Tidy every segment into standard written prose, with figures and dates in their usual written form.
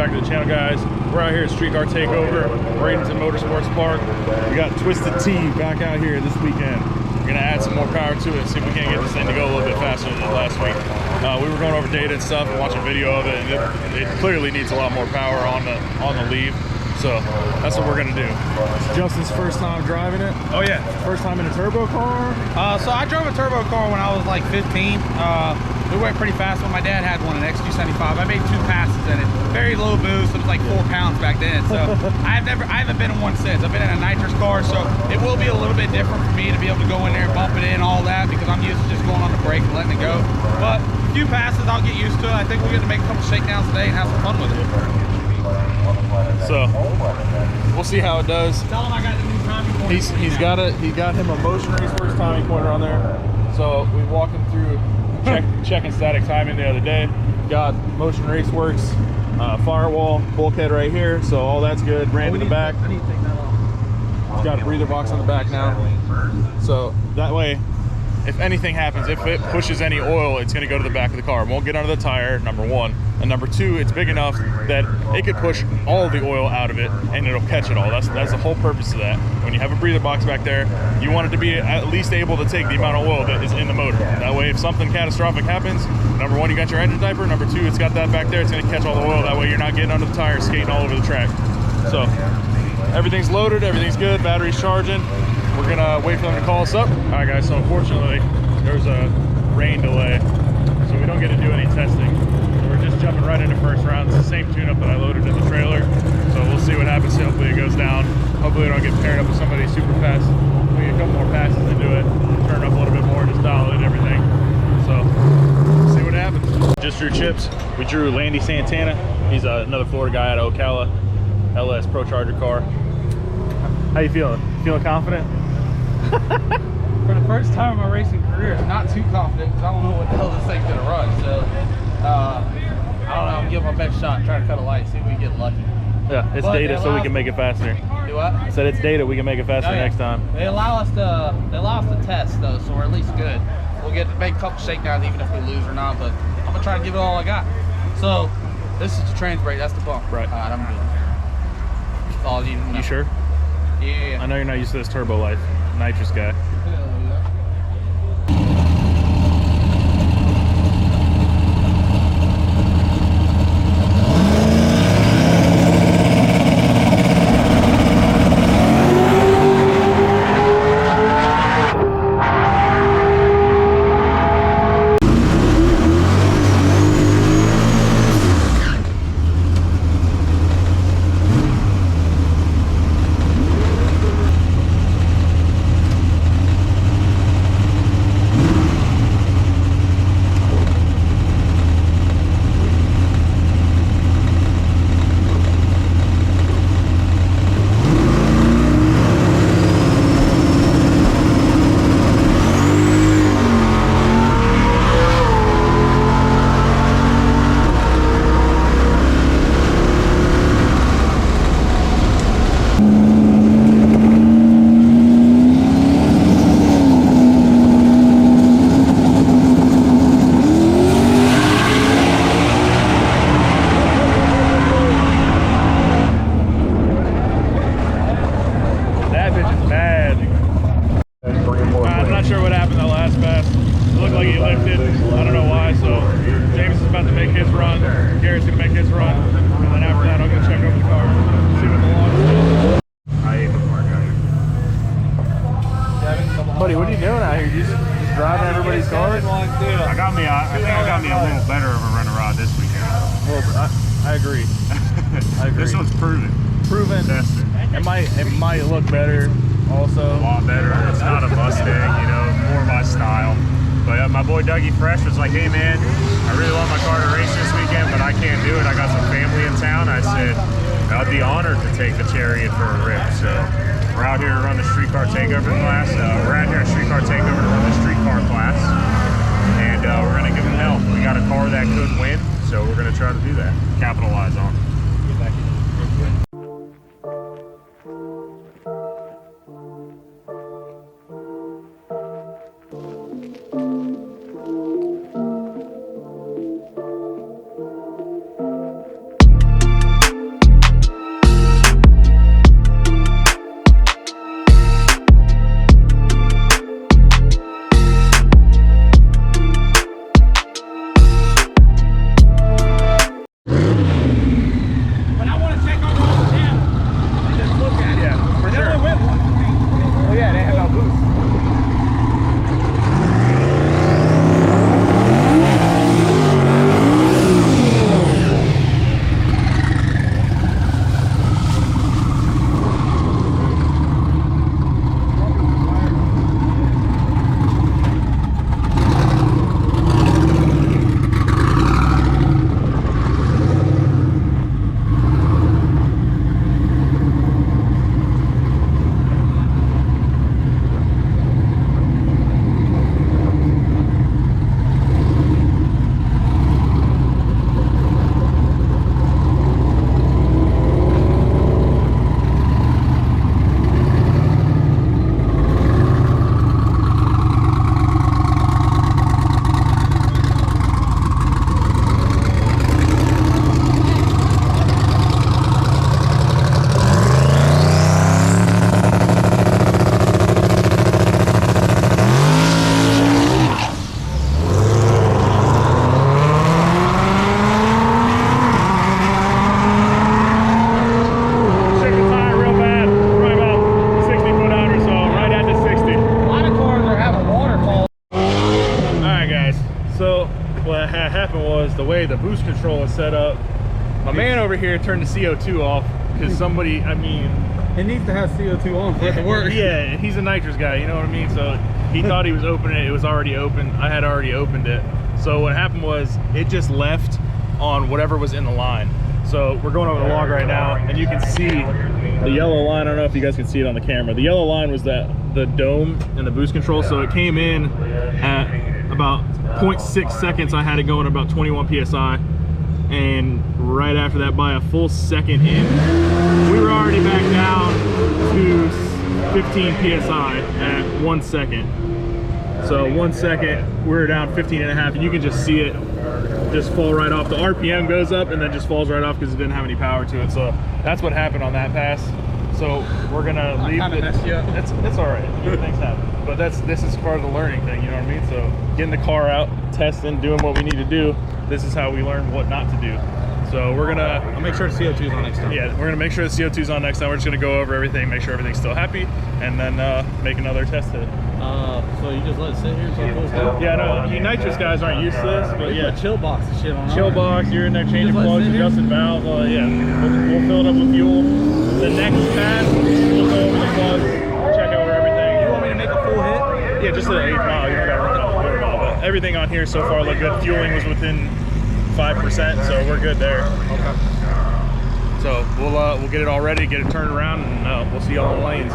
back to the channel, guys. We're out here at Street Car Takeover Bradenton Motorsports Park. We got Twisted T back out here this weekend. We're gonna add some more power to it, see if we can't get this thing to go a little bit faster than last week. We were going over data and stuff and watching video of it, and it clearly needs a lot more power on the leave. So that's what we're gonna do. Justin's first time driving it. Oh yeah, first time in a turbo car. So I drove a turbo car when I was like 15. We went pretty fast when my dad had one, an X275. I made 2 passes in it. Very low boost. It was like 4 pounds back then. So I haven't been in one since. I've been in a nitrous car, so it will be a little bit different for me to be able to go in there and bump it in, all that, because I'm used to just going on the brake and letting it go. But a few passes, I'll get used to it. I think we're going to make a couple shakedowns today and have some fun with it. So we'll see how it does. Tell him I got the new timing pointer. He got him a motion raceworks timing pointer on there. So we walked him through checking static timing the other day. Got motion raceworks, firewall, bulkhead right here. So all that's good. Ran to the back. I need to take that off. It's got a breather box on the back now. So that way, if anything happens, if it pushes any oil, it's going to go to the back of the car. It won't get under the tire, number one. And number two, it's big enough that it could push all of the oil out of it and it'll catch it all. That's the whole purpose of that. When you have a breather box back there, you want it to be at least able to take the amount of oil that is in the motor. That way, if something catastrophic happens, number one, you got your engine diaper. Number two, it's got that back there. It's going to catch all the oil. That way, you're not getting under the tire, skating all over the track. So everything's loaded. Everything's good. Battery's charging. We're going to wait for them to call us up. All right, guys. So unfortunately, there's a rain delay, so we don't get to do any testing. We're just jumping right into first round. It's the same tune-up that I loaded in the trailer, so we'll see what happens. Hopefully it goes down. Hopefully we don't get paired up with somebody super fast. We get a couple more passes into it, turn it up a little bit more, just dial in everything. So see what happens. Just drew chips. We drew Landy Santana. He's another Florida guy out of Ocala, LS Pro Charger car. How you feeling? Feeling confident? For the first time in my racing career, I'm not too confident because I don't know what the hell this thing's gonna run. So I don't know. I'm giving my best shot, trying to cut a light, see if we get lucky. Yeah, it's data, so we can make it faster. Do what? I said it's data, we can make it faster next time. They allow us to test though, so we're at least good. We'll get to make a couple shakedowns even if we lose or not, but I'm gonna try to give it all I got. So this is the trans brake, that's the bump. Right. All right, I'm good. That's all you need to know. You sure? Yeah. I know you're not used to this turbo life, nitrous guy. Buddy, what are you doing out here? You just driving everybody's cars? I think I got me a little better of a run rod this weekend. Well, I agree. I agree. This one's proven. Proven. Tested. It might look better also. A lot better. It's not a Mustang, you know, more my style. But my boy Dougie Fresh was like, hey man, I really want my car to race this weekend, but I can't do it. I got some family in town. I said, I'd be honored to take the Chariot for a rip. So we're out here to run the Street Car Takeover class. We're out here at Street Car Takeover to run the Street Car class. And we're going to give them hell. We got a car that could win, so we're going to try to do that. Capitalize on it. the way the boost control is set up. My man over here turned the CO2 off because somebody, I mean, it needs to have CO2 on for it to work. Yeah, he's a nitrous guy, you know what I mean? So he thought he was opening it. It was already open. I had already opened it. So what happened was it just left on whatever was in the line. So we're going over the log right now, and you can see the yellow line. I don't know if you guys can see it on the camera. The yellow line was the dome and the boost control. So it came in at about 0.6 seconds. I had it going about 21 PSI. And right after that, by a full second in, we were already back down to 15 PSI at 1 second. So 1 second, we're down 15 and a half, and you can just see it just fall right off. The RPM goes up and then just falls right off because it didn't have any power to it. So that's what happened on that pass. So we're gonna leave it. It's all right. Things happen. But this is part of the learning thing, you know what I mean? So getting the car out, testing, doing what we need to do. This is how we learn what not to do. So we're gonna... I'll make sure the CO2's on next time. Yeah, we're gonna make sure the CO2's on next time. We're just gonna go over everything, make sure everything's still happy, and then make another test hit. So you just let it sit here until it cools down? Yeah, no, you nitrous guys aren't used to this, but yeah. Chill box and shit on. Chill box, you're in there changing plugs, adjusting valves, yeah. We'll fill it up with fuel. The next pass, we'll go over the plugs, check over everything. You want me to make a full hit? Yeah, just an 8 mile. You don't gotta run it off 100 mile. But everything on here so far looked good. Fueling was within 5%, so we're good there. Okay. So we'll get it all ready, get it turned around, and we'll see y'all in the lanes.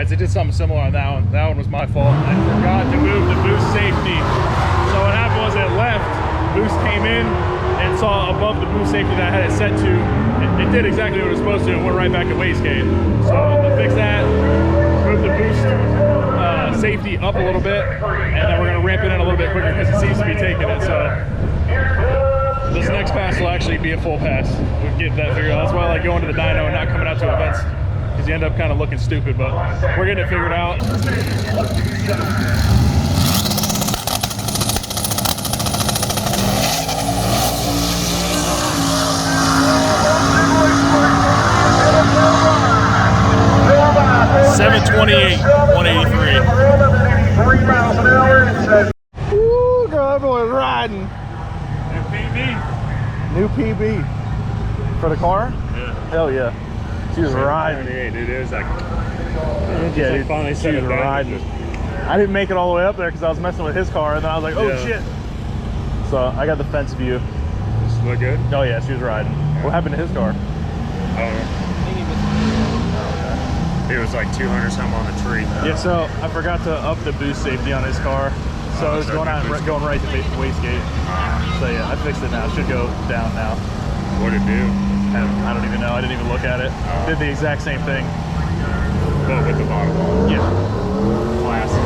I did something similar on that one. That one was my fault. I forgot to move the boost safety. So what happened was it left, boost came in and saw above the boost safety that I had it set to. It did exactly what it was supposed to and went right back to wastegate. So to fix that, move the boost safety up a little bit, and then we're gonna ramp it in a little bit quicker because it seems to be taking it. So this next pass will actually be a full pass. We'll get that figured out. That's why I like going to the dyno and not coming out to events, because you end up kind of looking stupid, but we're getting it figured out. 728, 183. 3 miles an hour. Woo, girl, that boy was riding. New PB. New PB. For the car? Yeah. Hell yeah. She was riding. Dude, it was like, Yeah, dude, finally she set was it down. riding. I didn't make it all the way up there because I was messing with his car, and then I was like, oh Yeah. shit. So I got the fence view. Does it look good? Oh yeah, she was riding. What happened to his car? I don't know. It was like 200 something on the tree. Yeah, so I forgot to up the boost safety on his car. So it was going out, going right to wastegate. So yeah, I fixed it now. It should go down now. What'd it do? I don't even know. I didn't even look at it. Did the exact same thing. But with the bottom. Yeah. Classic.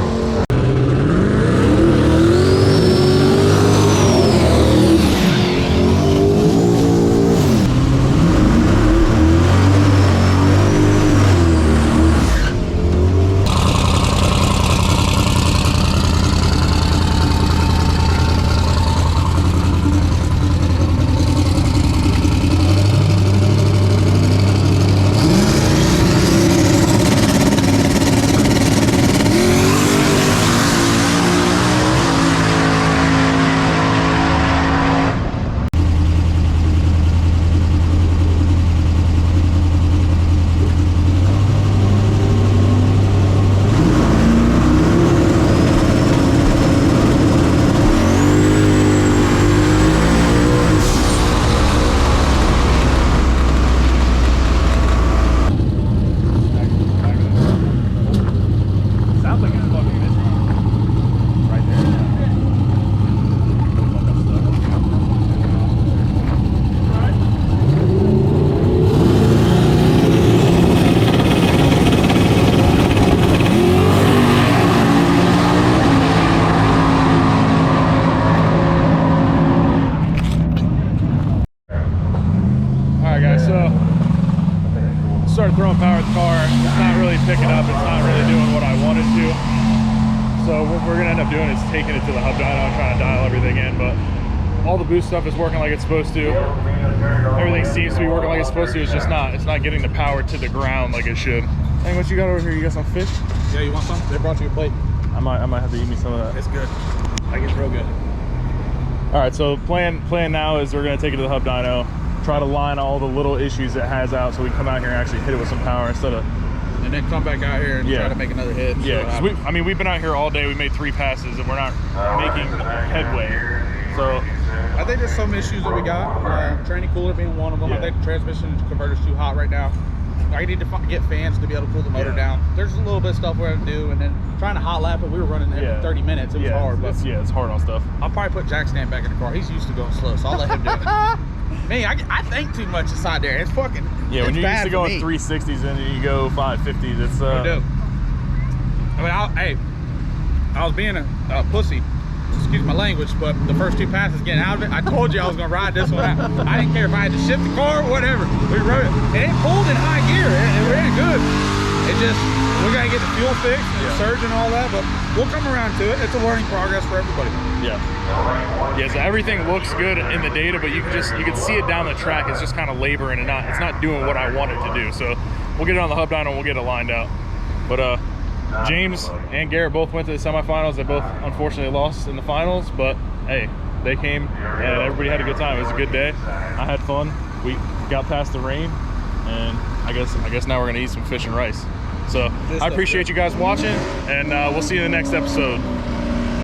throwing power at the car. It's not really picking up. It's not really doing what I wanted to. So what we're gonna end up doing is taking it to the hub dyno and trying to dial everything in. But all the boost stuff is working like it's supposed to. Everything seems to be working like it's supposed to. It's just not. It's not getting the power to the ground like it should. Hey, what you got over here? You got some fish? Yeah, you want some? They brought you a plate. I might have to eat me some of that. It's good. I get real good. All right, so plan now is we're gonna take it to the hub dyno, try to line all the little issues it has out so we can come out here and actually hit it with some power instead of... And then come back out here and try to make another hit. Yeah, 'cause I mean, we've been out here all day. We made 3 passes and we're not making headway. So I think there's some issues that we got. Training cooler being one of them. Yeah. I think the transmission converter's too hot right now. I need to get fans to be able to cool the motor down. There's a little bit of stuff we have to do, and then trying to hot lap it. We were running there for 30 minutes. It was hard, but it's hard on stuff. I'll probably put jack stand back in the car. He's used to going slow, so I'll let him do it. Man, I think too much inside there. It's fucking When you're used to going me. 360s and then you go 550s, it's I do. I mean, I was being a pussy. Excuse my language, but the first 2 passes getting out of it, I told you I was gonna ride this one out. I didn't care if I had to shift the car or whatever. We rode it. And it pulled in high gear. It ran good. It just, we gotta get the fuel fixed and the surge and all that, but we'll come around to it. It's a learning progress for everybody. Yeah, so everything looks good in the data, but you can see it down the track. It's just kind of laboring and it's not doing what I want it to do. So we'll get it on the hub dyno and we'll get it lined out. But James and Garrett both went to the semifinals. They both unfortunately lost in the finals, but hey, they came and everybody had a good time. It was a good day. I had fun. We got past the rain, and I guess now we're gonna eat some fish and rice. So I appreciate you guys watching, and we'll see you in the next episode.